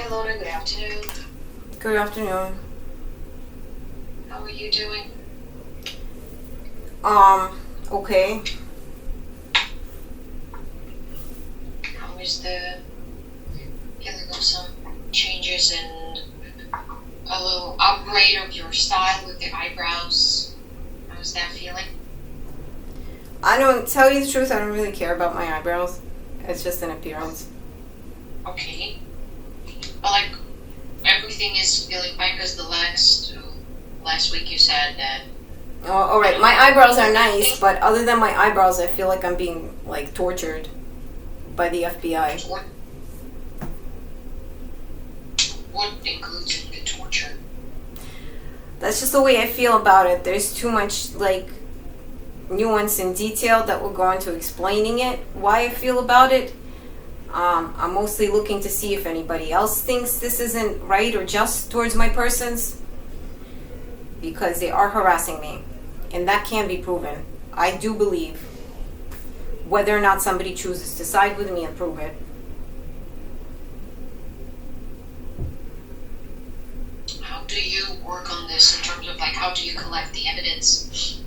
Hi Lorna, good afternoon. Good afternoon. How are you doing? Okay. How is the feeling of some changes and a little upgrade of your style with the eyebrows? How's that feeling? I don't tell you the truth, I don't really care about my eyebrows. It's just an appearance. Okay. But like everything is feeling fine because the last week you said that. Oh, alright, my eyebrows are nice, but other than my eyebrows, I feel like I'm being, like, tortured by the FBI. What includes in the torture? That's just the way I feel about it. There's too much, like, nuance and detail that will go into explaining it, why I feel about it. I'm mostly looking to see if anybody else thinks this isn't right or just towards my persons, because they are harassing me, and that can be proven. I do believe, whether or not somebody chooses to side with me and prove it. How do you work on this in terms of like how do you collect the evidence?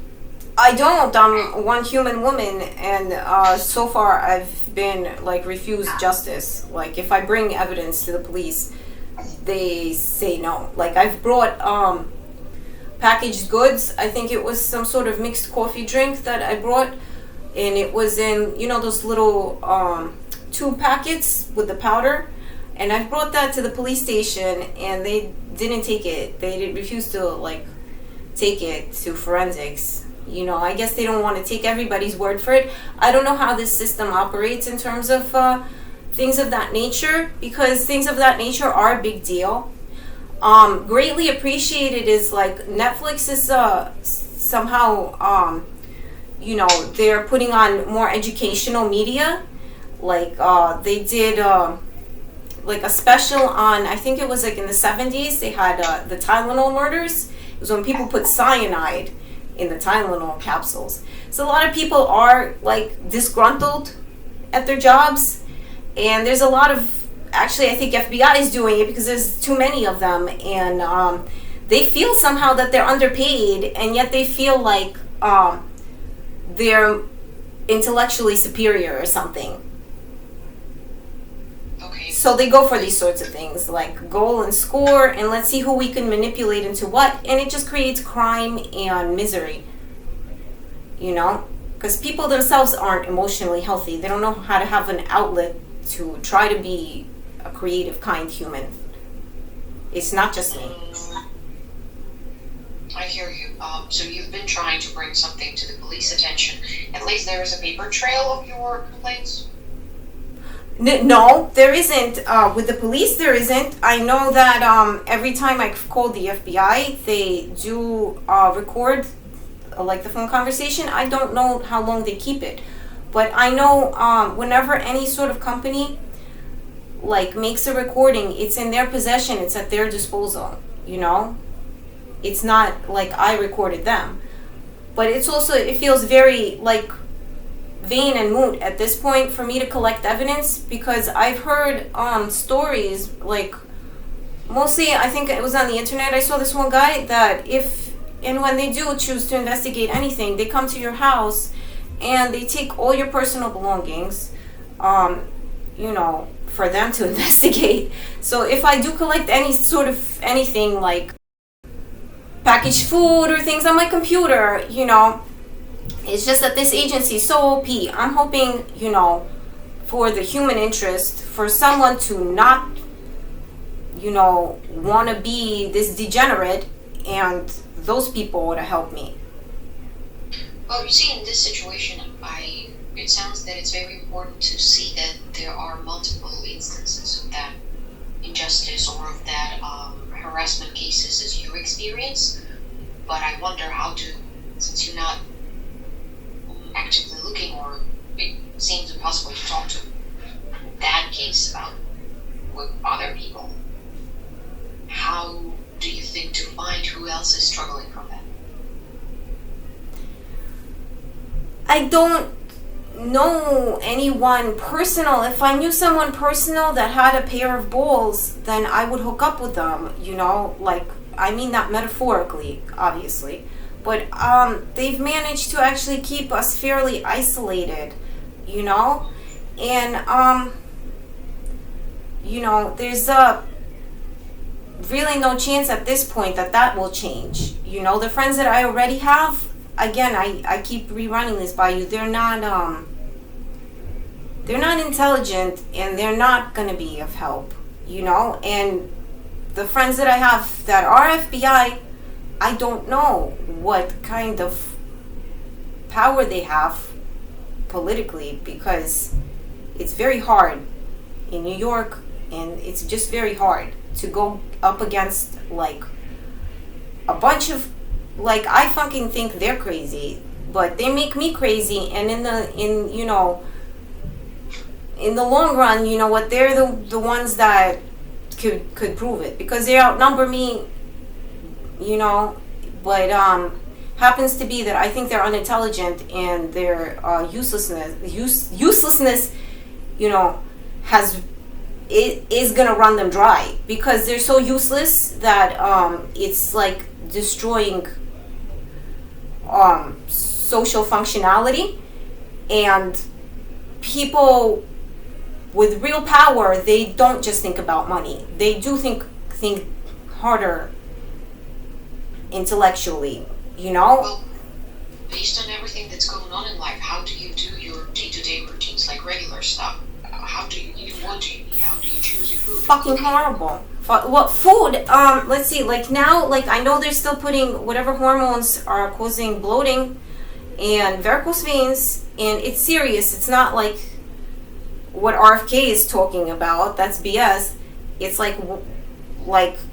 I don't. I'm one human woman, and so far I've been like refused justice. Like if I bring evidence to the police, they say no. Like I've brought packaged goods. I think it was some sort of mixed coffee drink that I brought, and it was in those little tube packets with the powder. And I brought that to the police station, and they didn't take it. They refused to like take it to forensics. I guess they don't want to take everybody's word for it. I don't know how this system operates in terms of things of that nature, because things of that nature are a big deal. Greatly appreciated is like Netflix is somehow they're putting on more educational media. Like they did like a special on, I think it was like in the 70s, they had the Tylenol murders. It was when people put cyanide in the Tylenol capsules. So a lot of people are like disgruntled at their jobs, and there's a lot of, actually I think FBI is doing it because there's too many of them, and they feel somehow that they're underpaid, and yet they feel like they're intellectually superior or something. Okay. So they go for these sorts of things, like goal and score, and let's see who we can manipulate into what, and it just creates crime and misery. Because people themselves aren't emotionally healthy. They don't know how to have an outlet to try to be a creative, kind human. It's not just me. I hear you. So you've been trying to bring something to the police attention. At least there is a paper trail of your complaints. No, there isn't. With the police, there isn't. I know that every time I call the FBI, they do record like the phone conversation. I don't know how long they keep it, but I know whenever any sort of company like makes a recording, it's in their possession. It's at their disposal. It's not like I recorded them, but it's also, it feels very like vain and moot at this point for me to collect evidence, because I've heard stories, like mostly I think it was on the internet. I saw this one guy that when they do choose to investigate anything, they come to your house and they take all your personal belongings for them to investigate. So if I do collect any sort of anything like packaged food or things on my computer, it's just that this agency is so OP. I'm hoping, for the human interest, for someone to not, want to be this degenerate, and those people would have helped me. Well, you see, in this situation, it sounds that it's very important to see that there are multiple instances of that injustice or of that harassment cases as you experience. But I wonder since you're not actively looking, or it seems impossible to talk to that case about with other people, how do you think to find who else is struggling from that? I don't know anyone personal. If I knew someone personal that had a pair of balls, then I would hook up with them, like, I mean that metaphorically, obviously. But they've managed to actually keep us fairly isolated, and there's really no chance at this point that will change. The friends that I already have, again, I keep rerunning this by you. They're not intelligent, and they're not going to be of help, and the friends that I have that are FBI, I don't know what kind of power they have politically, because it's very hard in New York, and it's just very hard to go up against like a bunch of, like, I fucking think they're crazy, but they make me crazy, and in the long run, what, they're the ones that could prove it, because they outnumber me, but happens to be that I think they're unintelligent, and their uselessness is gonna run them dry, because they're so useless that it's like destroying social functionality. And people with real power, they don't just think about money. They do think harder intellectually, Well, based on everything that's going on in life, how do you do your day-to-day routines, like regular stuff? How do you eat? What do you eat? How do you choose your food? Fucking horrible. What food? Let's see. Like now, like I know they're still putting whatever hormones are causing bloating and varicose veins, and it's serious. It's not like what RFK is talking about. That's BS. It's like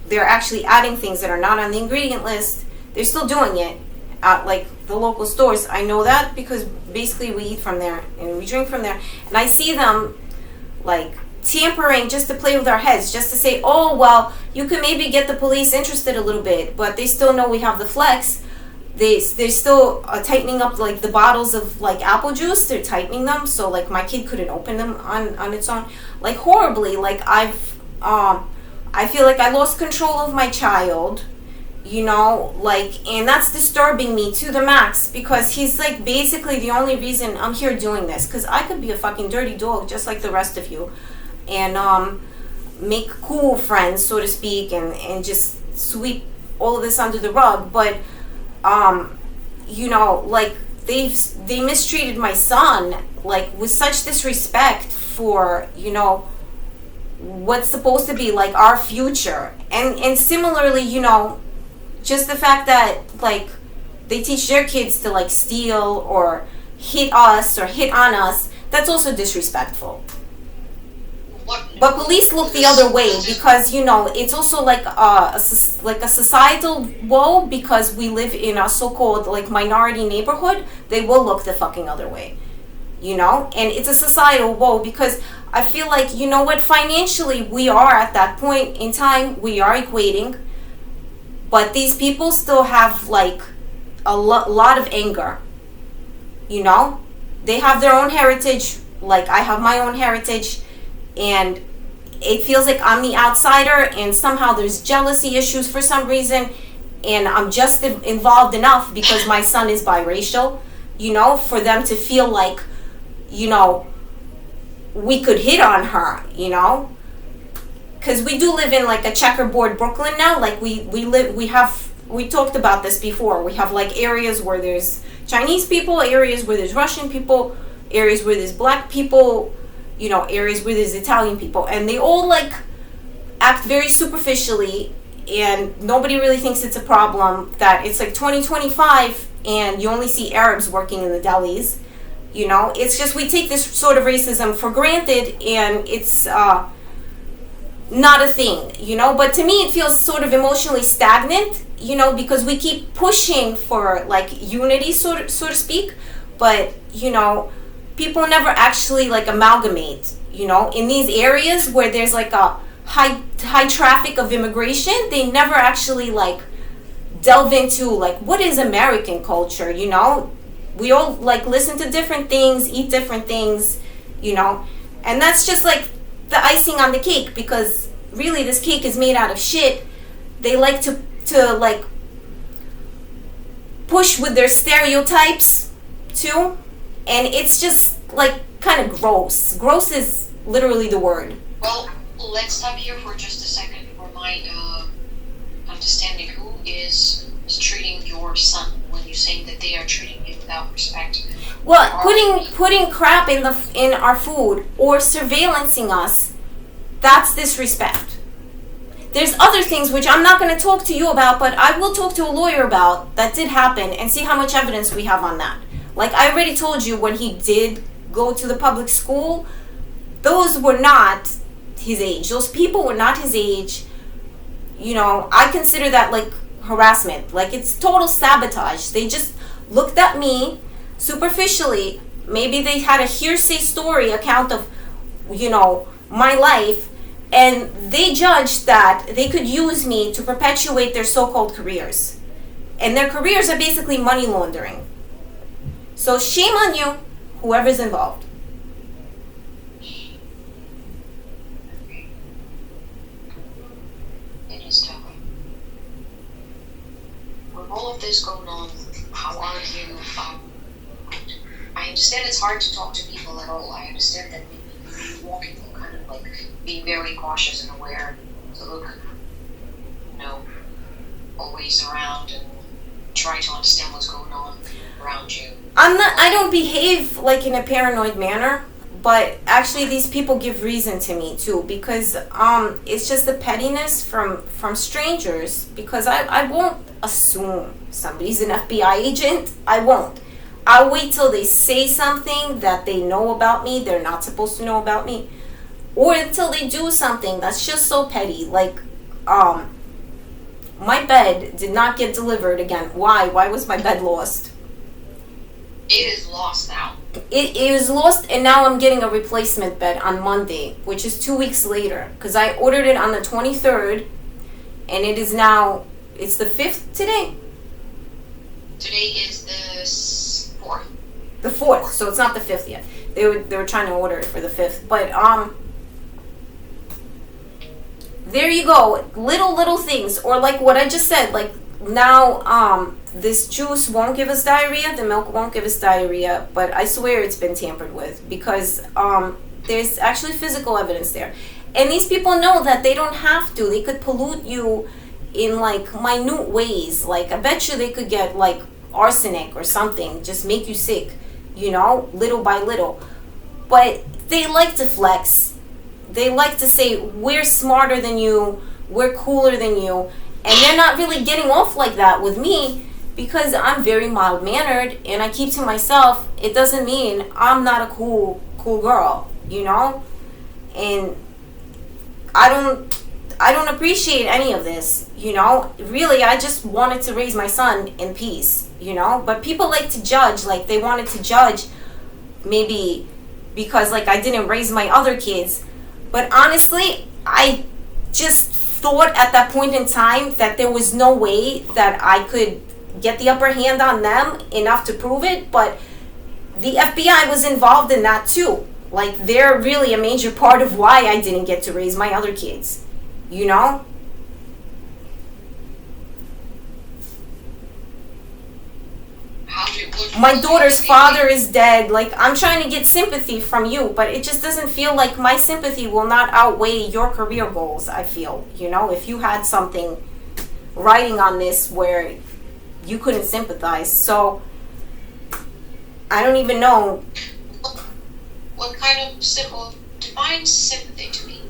they're actually adding things that are not on the ingredient list. They're still doing it at like the local stores. I know that because basically we eat from there and we drink from there, and I see them like tampering just to play with our heads, just to say, oh well, you can maybe get the police interested a little bit, but they still know we have the flex. They're still tightening up like the bottles of like apple juice. They're tightening them so like my kid couldn't open them on its own, like horribly. Like I feel like I lost control of my child, like, and that's disturbing me to the max, because he's like basically the only reason I'm here doing this, because I could be a fucking dirty dog just like the rest of you, and make cool friends, so to speak, and just sweep all of this under the rug. But like they mistreated my son like with such disrespect for what's supposed to be like our future, and similarly, just the fact that like they teach their kids to like steal or hit us or hit on us, that's also disrespectful. But police look the other way, because it's also like a societal woe, because we live in a so-called like minority neighborhood. They will look the fucking other way, and it's a societal woe, because I feel like financially we are at that point in time, we are equating, but these people still have like a lot of anger. They have their own heritage, like I have my own heritage, and it feels like I'm the outsider, and somehow there's jealousy issues for some reason, and I'm just involved enough because my son is biracial, for them to feel like, we could hit on her, because we do live in like a checkerboard Brooklyn now. Like we talked about this before. We have like areas where there's Chinese people, areas where there's Russian people, areas where there's black people, areas where there's Italian people, and they all like act very superficially, and nobody really thinks it's a problem that it's like 2025 and you only see Arabs working in the delis. It's just we take this sort of racism for granted, and it's not a thing, but to me it feels sort of emotionally stagnant, because we keep pushing for like unity, so to speak, but people never actually like amalgamate, in these areas where there's like a high traffic of immigration. They never actually like delve into like what is American culture, We all like listen to different things, eat different things, you know, and that's just like the icing on the cake, because really this cake is made out of shit. They like to like push with their stereotypes too, and it's just like kind of gross. Gross is literally the word. Well, let's stop here for just a second for my understanding. Who is treating your son when you're saying that they are treating him without respect? Well, putting crap in our food or surveillancing us, that's disrespect. There's other things which I'm not going to talk to you about, but I will talk to a lawyer about that did happen and see how much evidence we have on that. Like I already told you, when he did go to the public school, those were not his age. Those people were not his age. You know, I consider that like harassment. Like it's total sabotage. They just looked at me superficially. Maybe they had a hearsay story account of, you know, my life, and they judged that they could use me to perpetuate their so-called careers. And their careers are basically money laundering. So shame on you, whoever's involved. It is tough. With all of this going on, how are you? I understand it's hard to talk to people at all. I understand that maybe you want people kind of like being very cautious and aware to look, you know, always around and try to understand what's going on around you. I don't behave like in a paranoid manner, but actually these people give reason to me too, because it's just the pettiness from strangers, because I won't assume somebody's an FBI agent. I won't. I'll wait till they say something that they know about me they're not supposed to know about me, or until they do something that's just so petty, like my bed did not get delivered again. Why was my bed lost? It is lost now. It is lost, and now I'm getting a replacement bed on Monday, which is 2 weeks later, because I ordered it on the 23rd, and it is now, it's the 5th today? Today is the 4th. The 4th, so it's not the 5th yet. They were trying to order it for the 5th, but there you go. Little things, or like what I just said, like now this juice won't give us diarrhea, the milk won't give us diarrhea, but I swear it's been tampered with, because there's actually physical evidence there. And these people know that they don't have to. They could pollute you in like minute ways. Like I bet you they could get like arsenic or something, just make you sick, you know, little by little. But they like to flex. They like to say, we're smarter than you, we're cooler than you. And they're not really getting off like that with me, because I'm very mild-mannered and I keep to myself. It doesn't mean I'm not a cool girl, you know? And I don't appreciate any of this, you know? Really, I just wanted to raise my son in peace, you know? But people like to judge, like they wanted to judge maybe because like I didn't raise my other kids. But honestly, I just thought at that point in time that there was no way that I could get the upper hand on them enough to prove it. But the FBI was involved in that too. Like they're really a major part of why I didn't get to raise my other kids, you know? My daughter's father is dead. Like, I'm trying to get sympathy from you, but it just doesn't feel like my sympathy will not outweigh your career goals, I feel. You know, if you had something writing on this where you couldn't sympathize. So, I don't even know. What kind of define sympathy to me?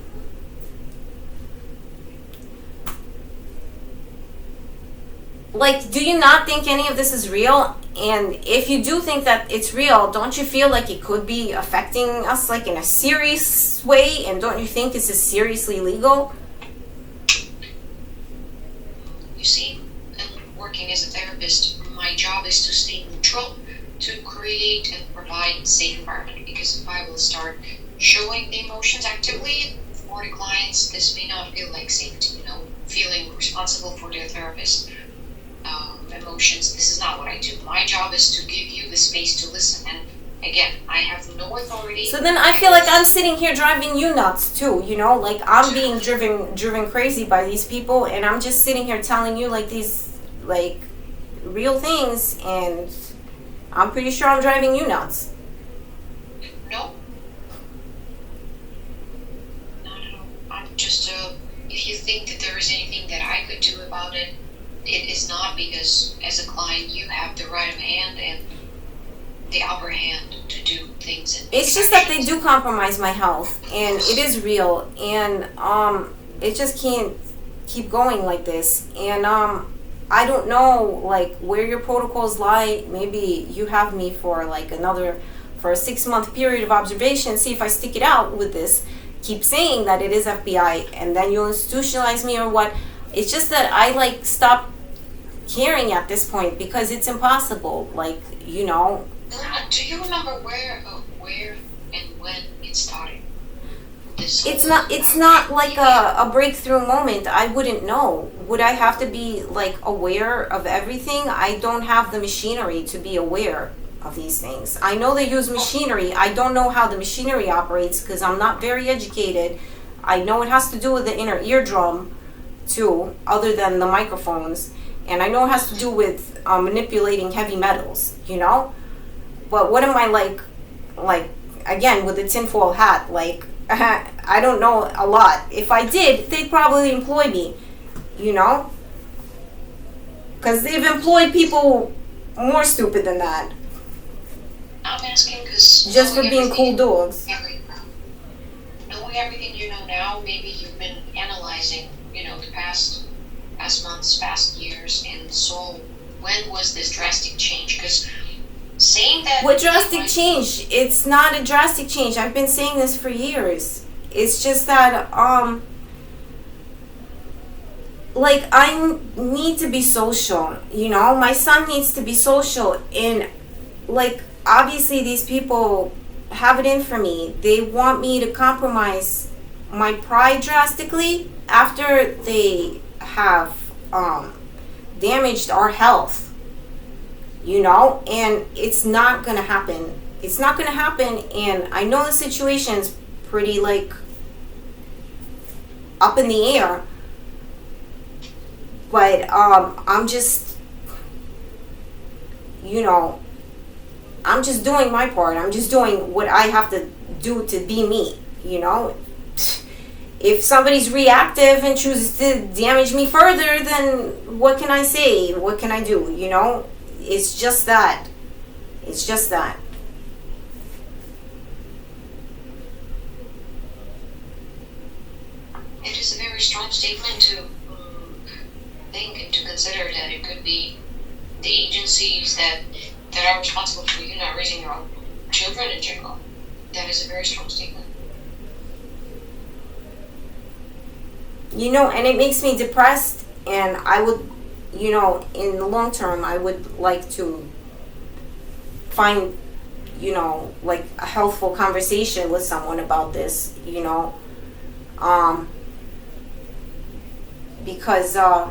Like, do you not think any of this is real? And if you do think that it's real, don't you feel like it could be affecting us like in a serious way? And don't you think this is seriously illegal? You see, working as a therapist, my job is to stay neutral, to create and provide a safe environment. Because if I will start showing the emotions actively for the clients, this may not feel like safety, you know, feeling responsible for their therapist. And emotions. This is not what I do. My job is to give you the space to listen. And again, I have no authority. So then I feel like I'm sitting here driving you nuts too, you know? Like I'm being driven crazy by these people, and I'm just sitting here telling you like these like real things, and I'm pretty sure I'm driving you nuts. No. Not at all. I'm just, if you think that there is anything that I could do about it, it is not, because as a client you have the right of hand and the upper hand to do things. And it's just that they do compromise my health, and it is real, and it just can't keep going like this. And I don't know like where your protocols lie. Maybe you have me for like for a 6-month period of observation, see if I stick it out with this, keep saying that it is FBI, and then you'll institutionalize me or what. It's just that I like stop caring at this point because it's impossible. Like, you know. Do you remember where and when it started? It's not like a breakthrough moment. I wouldn't know. Would I have to be like aware of everything? I don't have the machinery to be aware of these things. I know they use machinery. I don't know how the machinery operates because I'm not very educated. I know it has to do with the inner eardrum too, other than the microphones. And I know it has to do with manipulating heavy metals, you know? But what am I like again, with the tinfoil hat, like, I don't know a lot. If I did, they'd probably employ me, you know? Because they've employed people more stupid than that. I'm asking because... Just for being cool dogs. Knowing everything you know now, maybe you've been analyzing, you know, the past months, past years, and so when was this drastic change? Because saying that... What drastic change? It's not a drastic change. I've been saying this for years. It's just that, like, I need to be social, you know? My son needs to be social, and, like, obviously these people have it in for me. They want me to compromise my pride drastically after they have damaged our health, you know? And it's not gonna happen. It's not gonna happen. And I know the situation's pretty like up in the air, but I'm just, you know, I'm just doing my part. I'm just doing what I have to do to be me, you know? If somebody's reactive and chooses to damage me further, then what can I say? What can I do, you know? It's just that. It's just that. It is a very strong statement to think and to consider that it could be the agencies that are responsible for you not raising your own children in general. That is a very strong statement. You know, and it makes me depressed, and I would, you know, in the long term, I would like to find, you know, like a healthful conversation with someone about this, you know, because it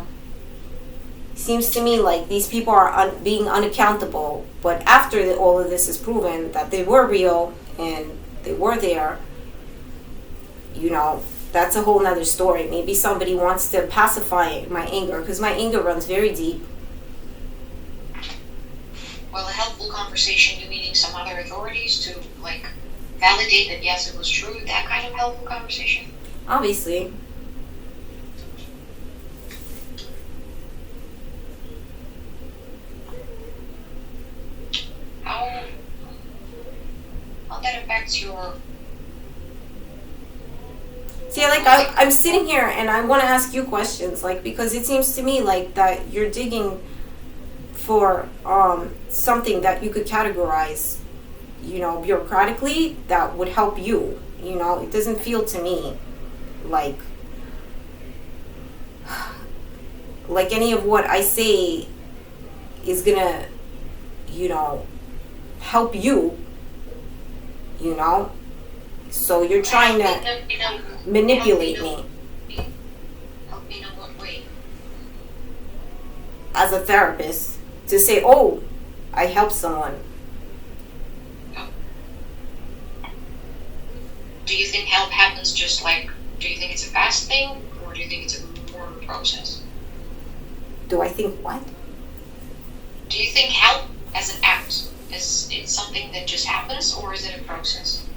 seems to me like these people are being unaccountable, but after all of this is proven that they were real and they were there, you know, that's a whole nother story. Maybe somebody wants to pacify my anger, because my anger runs very deep. Well, a helpful conversation, you meaning some other authorities to, like, validate that yes, it was true, that kind of helpful conversation? Obviously. How that affects your... See, like, I'm sitting here and I want to ask you questions, like, because it seems to me like that you're digging for something that you could categorize, you know, bureaucratically that would help you. You know, it doesn't feel to me like any of what I say is gonna, you know, help you, you know? So you're trying to manipulate me. Help me in what way? As a therapist. to say, oh, I helped someone. Do you think help happens just like, do you think it's a fast thing, or do you think it's a more of a process? Do I think what? Do you think help as an act is it's something that just happens, or is it a process?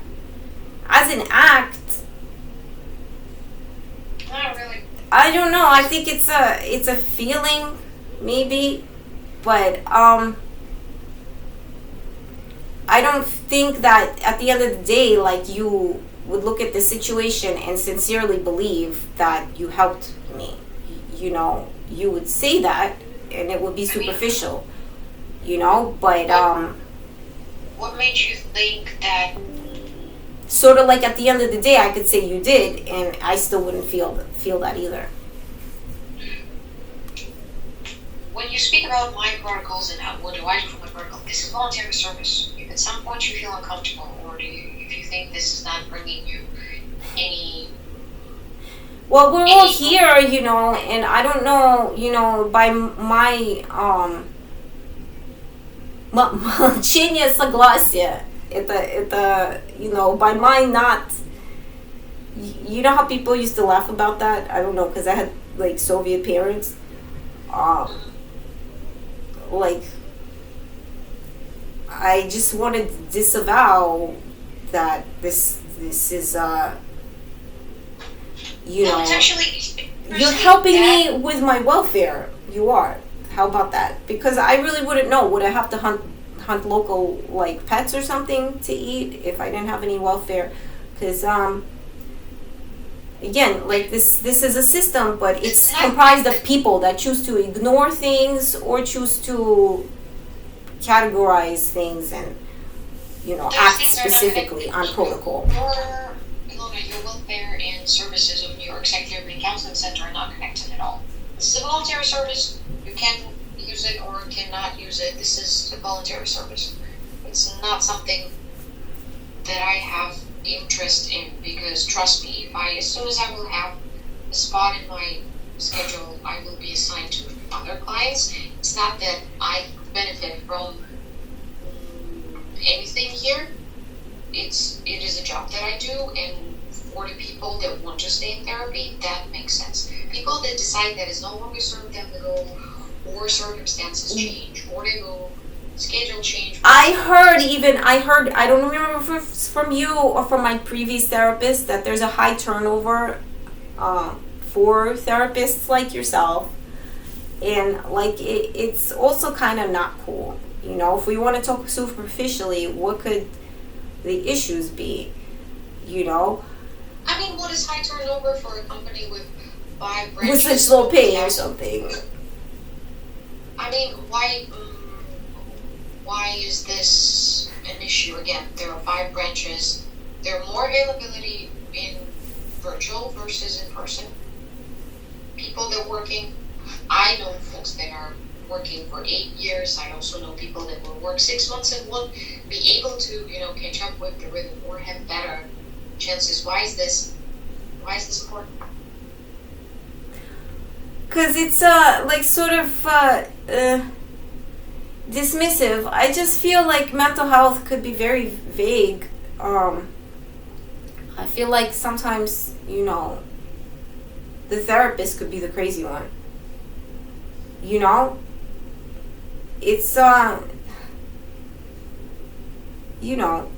As an act, Not really. I don't know. I think it's a feeling, maybe, but I don't think that at the end of the day, like, you would look at the situation and sincerely believe that you helped me. You know, you would say that, and it would be superficial. You know, but What made you think that? sort of like at the end of the day, I could say you did, and I still wouldn't feel that either. When you speak about my protocols and what do I do for my protocol, this is voluntary service. If at some point you feel uncomfortable, or if you think this is not bringing you any. Well, we're all here, you know, and I don't know, you know, by my молчание согласия, это, you know, by my not, you know how people used to laugh about that? I don't know, because I had, like, Soviet parents. Like, I just wanted to disavow that this is, you know, No, it's actually. you're helping me with my welfare. You are. How about that? Because I really wouldn't know. Would I have to hunt local, like, pets or something to eat if I didn't have any welfare? Because again, like, this is a system, but it's comprised of people that choose to ignore things or choose to categorize things and, you know, act specifically on protocol. Your welfare and services of New York Psychiatric and Counseling Center are not connected at all. This is a voluntary service. You can use it or cannot use it. This is a voluntary service. It's not something that I have interest in, because trust me, as soon as I will have a spot in my schedule, I will be assigned to other clients. It's not that I benefit from anything here. It is a job that I do, and for the people that want to stay in therapy, that makes sense. People that decide that it's no longer serve them to go, or circumstances change, or they move, schedule change. I heard, I don't remember if it's from you or from my previous therapist, that there's a high turnover for therapists like yourself. And, like, it's also kind of not cool. You know, if we want to talk superficially, what could the issues be? You know? I mean, what is high turnover for a company with 5 branches? With such low pay or something. I mean, why is this an issue? Again, there are 5 branches. There are more availability in virtual versus in person. People that are working, I know folks that are working for 8 years. I also know people that will work 6 months and won't be able to, you know, catch up with the rhythm or have better chances. Why is this important? Because it's like, sort of dismissive. I just feel like mental health could be very vague. I feel like sometimes, you know, the therapist could be the crazy one. You know? It's you know,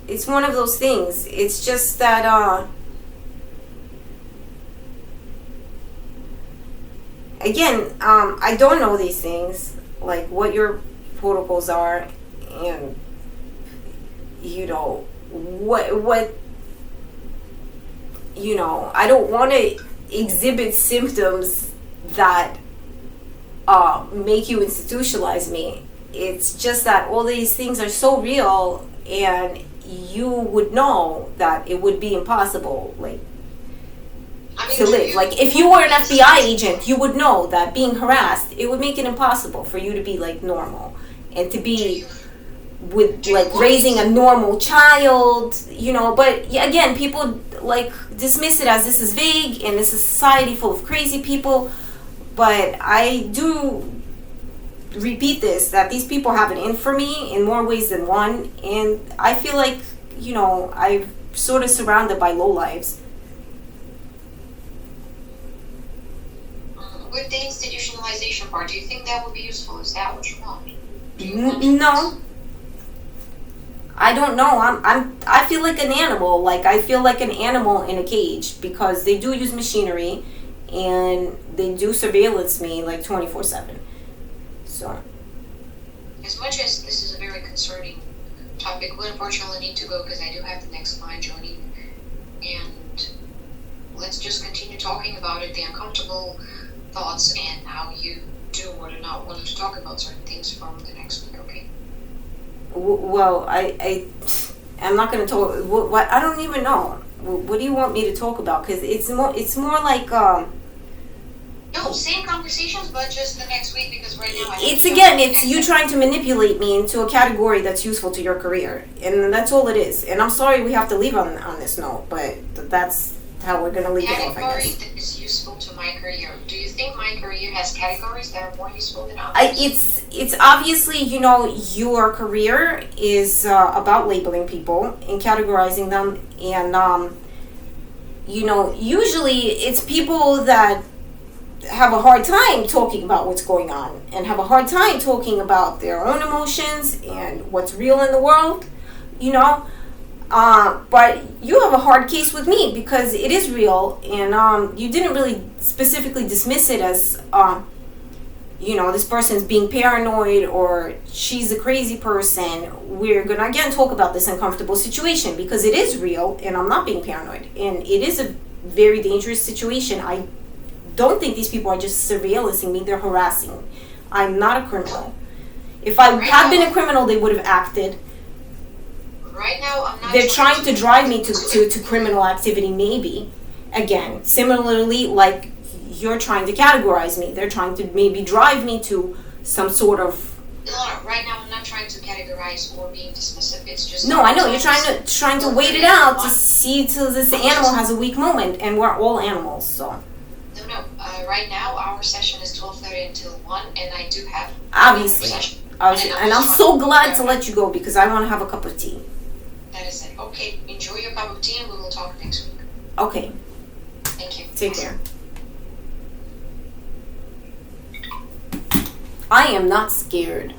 it's one of those things. It's just that again, I don't know these things, like what your protocols are, and, you know, what you know, I don't want to exhibit symptoms that make you institutionalize me. It's just that all these things are so real, and you would know that it would be impossible, like, to live. Like, if you were an FBI agent, you would know that being harassed, it would make it impossible for you to be, like, normal and to be with, like, raising a normal child, you know. But again, people, like, dismiss it as this is vague and this is a society full of crazy people. But I do repeat this, that these people have it in for me in more ways than one, and I feel like, I'm sort of surrounded by lowlives. With the institutionalization part, do you think that would be useful? Is that what you want? No, I don't know. I feel like an animal. Like, I feel like an animal in a cage, because they do use machinery and they do surveillance me like 24/7. So, as much as this is a very concerning topic, we unfortunately need to go because I do have the next client joining. And let's just continue talking about it, the uncomfortable thoughts, and how you do or do not want to talk about certain things from the next week, okay? well, I'm not going to talk. What I don't even know. What do you want me to talk about? Because it's more like No, same conversations, but just the next week, because right now it's you trying to manipulate me into a category that's useful to your career, and that's all it is. And I'm sorry we have to leave on this note, but that's how we're going to leave it off, I category guess. that is useful to my career. Do you think my career has categories that are more useful than others? It's obviously, your career is about labeling people and categorizing them, and usually it's people that have a hard time talking about what's going on and have a hard time talking about their own emotions and what's real in the world, but you have a hard case with me because it is real, and you didn't really specifically dismiss it as this person's being paranoid or she's a crazy person. We're gonna again talk about this uncomfortable situation because it is real, and I'm not being paranoid, and it is a very dangerous situation. I don't think these people are just surveillancing me, they're harassing me. I'm not a criminal. If I had been a criminal, they would have acted. Right now, I'm not. They're trying to drive me to criminal activity, maybe. Again, similarly, like you're trying to categorize me. They're trying to maybe drive me to some sort of. No, right now I'm not trying to categorize or being dismissive. It's just. No, I know you're trying to wait it out to see till this animal has a weak moment, and we're all animals, so. No. Right now our session is 12:30 until 1, and I do have. Obviously, and I'm so glad to let you go because I want to have a cup of tea. That is it. Okay, enjoy your cup of tea, and we will talk next week. Okay. Thank you. Take care. I am not scared.